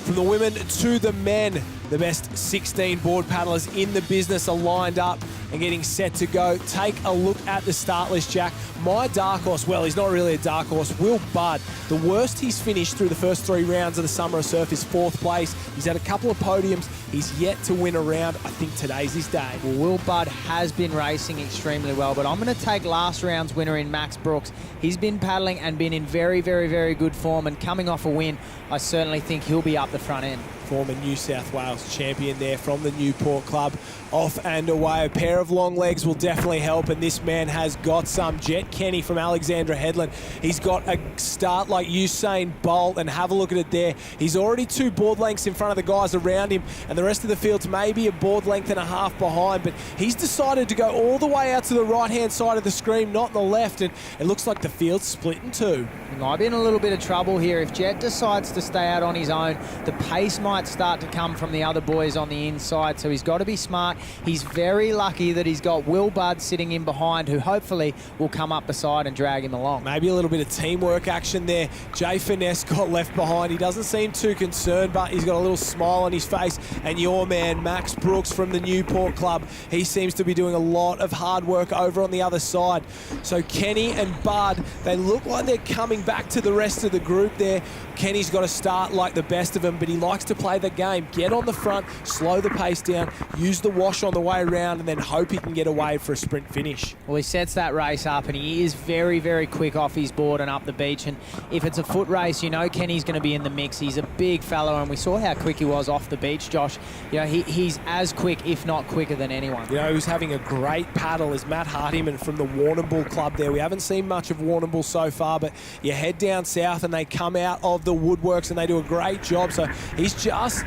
From the women to the men, the best 16 board paddlers in the business are lined up and getting set to go. Take a look at the start list, Jack. My dark horse, well, he's not really a dark horse, Will Budd. The worst he's finished through the first 3 rounds of the Summer of Surf is 4th place. He's had a couple of podiums. He's yet to win a round. I think today's his day. Well, Will Budd has been racing extremely well, but I'm going to take last round's winner in Max Brooks. He's been paddling and been in very, very, very good form, and coming off a win, I certainly think he'll be up the front end. Former New South Wales champion there from the Newport Club. Off and away. A pair of long legs will definitely help, and this man has got some. Jet Kenny from Alexandra Headland. He's got a start like Usain Bolt, and have a look at it there. He's already 2 board lengths in front of the guys around him, and the rest of the field's maybe a board length and a half behind, but he's decided to go all the way out to the right-hand side of the screen, not the left, and it looks like the field's split in 2. He might be in a little bit of trouble here. If Jet decides to stay out on his own, the pace might start to come from the other boys on the inside, so he's got to be smart. He's very lucky that he's got Will Budd sitting in behind, who hopefully will come up beside and drag him along. Maybe a little bit of teamwork action there. Jay Finesse got left behind. He doesn't seem too concerned, but he's got a little smile on his face. And your man, Max Brooks from the Newport Club, he seems to be doing a lot of hard work over on the other side. So Kenny and Budd, they look like they're coming back to the rest of the group there. Kenny's got to start like the best of them, but he likes to play the game. Get on the front, slow the pace down, use the wash on the way around, and then hope he can get away for a sprint finish. Well, he sets that race up, and he is very, very quick off his board and up the beach. And if it's a foot race, you know Kenny's going to be in the mix. He's a big fellow, and we saw how quick he was off the beach, Josh. You know, he's as quick, if not quicker, than anyone. You know who's having a great paddle is Matt Hardiman from the Warrnambool Club there. We haven't seen much of Warrnambool so far, but you head down south and they come out of the woodworks and they do a great job. So he's just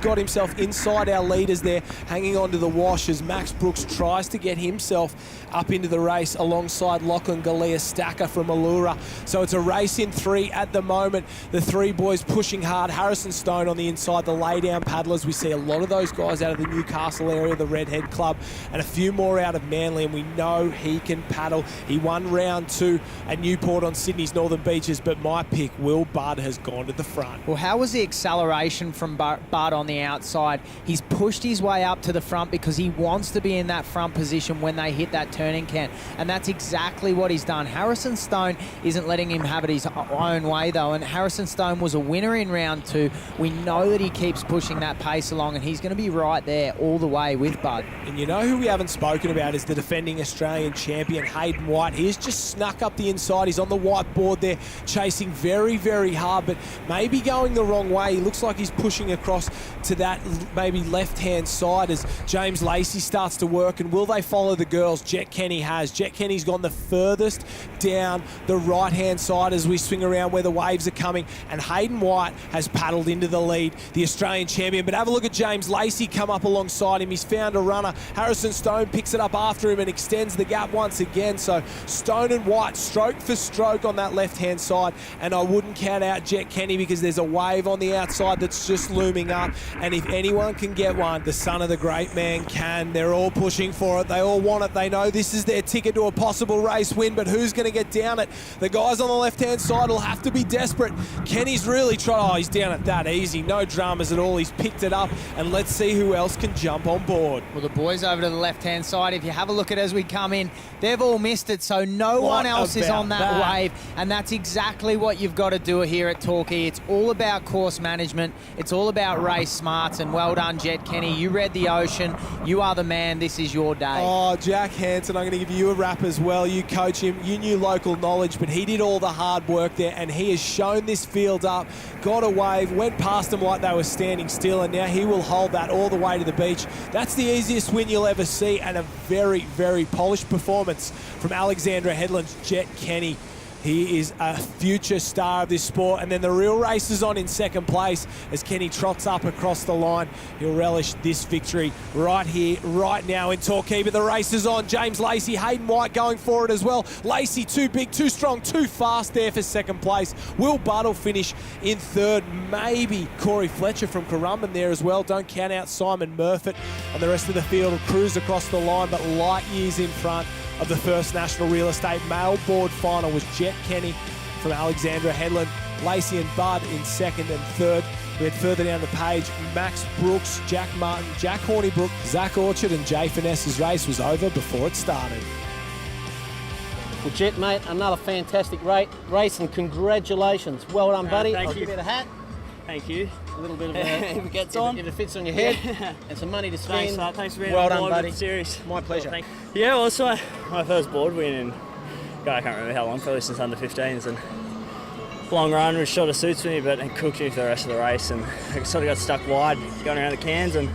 got himself inside our leaders there, hanging on to the wash as Max Brooks tries to get himself up into the race alongside Lachlan Galea Stacker from Allura. So it's a race in 3 at the moment. The 3 boys pushing hard. Harrison Stone on the inside, the lay-down paddlers. We see a lot of those guys out of the Newcastle area, the Redhead Club, and a few more out of Manly, and we know he can paddle. He won round 2 at Newport on Sydney's Northern Beaches, but my pick, Will Budd, has gone to the front. Well, how was the acceleration from Budd on the outside? He's pushed his way up to the front because he wants to be in that front position when they hit that turning can, and that's exactly what he's done. Harrison Stone isn't letting him have it his own way, though, and Harrison Stone was a winner in round 2. We know that he keeps pushing that pace along, and he's going to be right there all the way with Budd. And you know who we haven't spoken about is the defending Australian champion, Hayden White. He has just snuck up the inside. He's on the whiteboard there, chasing very, very hard, but maybe going the wrong way. He looks like he's pushing across to that maybe left-hand side as James Lacey starts to work. And will they follow the girls? Jet Kenny has. Jet Kenny's gone the furthest down the right-hand side as we swing around where the waves are coming. And Hayden White has paddled into the lead, the Australian champion. But have a look at James Lacey come up alongside him. He's found a runner. Harrison Stone picks it up after him and extends the gap once again. So Stone and White stroke for stroke on that left-hand side. And I wouldn't count out Jet Kenny because there's a wave on the outside that's just looming up. And if anyone can get one, the son of the great man can. They're all pushing for it. They all want it. They know this is their ticket to a possible race win, but who's going to get down it? The guys on the left-hand side will have to be desperate. Kenny's really tried. Oh, he's down it that easy. No dramas at all. He's picked it up, and let's see who else can jump on board. Well, the boys over to the left-hand side, if you have a look at as we come in, they've all missed it, so no one else is on that wave, and that's exactly what you've got to do here at Torquay. It's all about course management. It's all about race smarts, and well done, Jet Kenny. You read the ocean. You are the man. This is your day. Oh, Jack Hansen, I'm going to give you a wrap as well. You coach him. You knew local knowledge, but he did all the hard work there, and he has shown this field up, got a wave, went past them like they were standing still, and now he will hold that all the way to the beach. That's the easiest win you'll ever see, and a very, very polished performance from Alexandra Headland's Jet Kenny. He is a future star of this sport. And then the real race is on in second place as Kenny trots up across the line. He'll relish this victory right here, right now in Torquay. But the race is on. James Lacey, Hayden White going for it as well. Lacey too big, too strong, too fast there for second place. Will Budd will finish in third. Maybe Corey Fletcher from Currumbin there as well. Don't count out Simon Murfitt. And the rest of the field will cruise across the line, but light years in front of the First National Real Estate male board final was Jet Kenny from Alexandra Headland. Lacey and Budd in second and third. We had further down the page, Max Brooks, Jack Martin, Jack Hornibrook, Zach Orchard and Jay Finesse's race was over before it started. Well, Jet, mate, another fantastic race and congratulations. Well done, buddy. Thank I'll you. give you the hat. Thank you. A little bit of If it gets on. if it fits on your head, and some money to spend. Thanks, mate. Thanks for being well on done, board buddy. with the series. My pleasure. Well, yeah, well, it's my first board win, and God, I can't remember how long, probably since under 15s, and long run, which sort of suits me, but it cooked me for the rest of the race, and I sort of got stuck wide going around the cans, and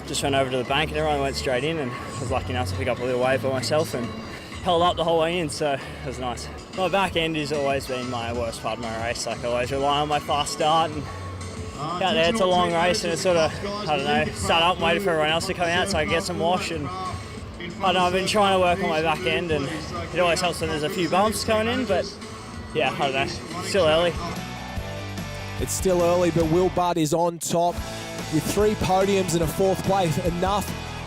just went over to the bank, and everyone went straight in, and I was lucky enough to pick up a little wave by myself, and held up the whole way in, so it was nice. My back end has always been my worst part of my race. Like, I always rely on my fast start, and out there it's a long race, and it's sort of, I don't know, start up and waiting for everyone else to come out so I can get some wash, and I don't know, I've been trying to work on my back end, and it always helps when there's a few bumps coming in, but yeah, I don't know, still early. It's still early, but Will Budd is on top with 3 podiums and a 4th place, enough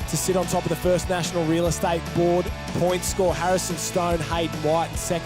to sit on top of the first National Real Estate Board point score. Harrison Stone, Hayden White, and second.